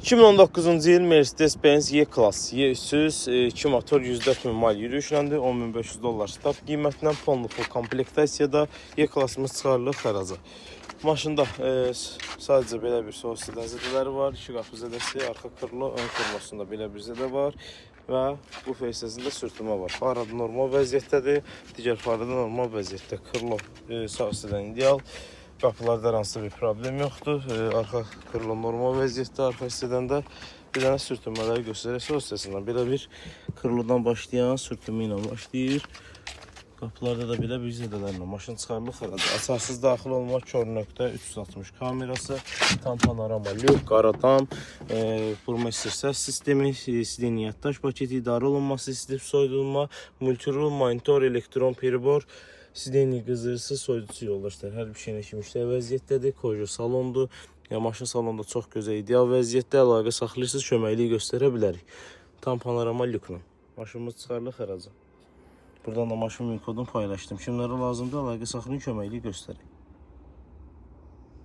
2019-cu il Mercedes-Benz E-Class Y300 2 motor 104 min mil yürüyüşləndir. 10.500 dollar start qiymətindən full komplektasiya E-Classımız çıxarılır xəraca. Maşında sadəcə belə bir soğuk sedan zədələri var. 2 qapı zədəsi, arxa krilo, ön krilosunda belə bir zədə var. Və bu feysəsində sürtünmə var. Farada normal vəziyyətdədir. Digər farada normal vəziyyətdə. Krilo sağ sedan ideal. Qapılarda hər hansı bir problem yoxdur. Arxa krilo normal vəziyyətdə, arxa hissədən də bir dənə sürtünmələri göstərək. Sol hissəsindən belə bir krilodan başlayan sürtünmə ilə başlayır. Qapılarda da belə bir zədələrlə maşın çıxarılır xəraca. Açarsız daxil olma, kör nöqtə, 360 kamerası, tam panorama lük, qaratam, burmester səs sistemi, sidin yaddaş paketi, idarə olunması, sistem soyudulma, multirul, monitor, elektron peribor, sideni qızırsı, soyuducu yoldaşlar. Hər bir şeyin işləmişlər vəziyyətdədir. Kojo salondur. Maşın salonda çox gözəl, ideal vəziyyətdə. Əlaqə saxlayırsınız, köməkliyi göstərə bilərik. Tam panorama lüklə. Maşınımız çıxarılır xəraca. Buradan da maşın kodunu paylaşdım. Kimlərə lazımdır, əlaqə saxlayın, köməkliyi göstərin.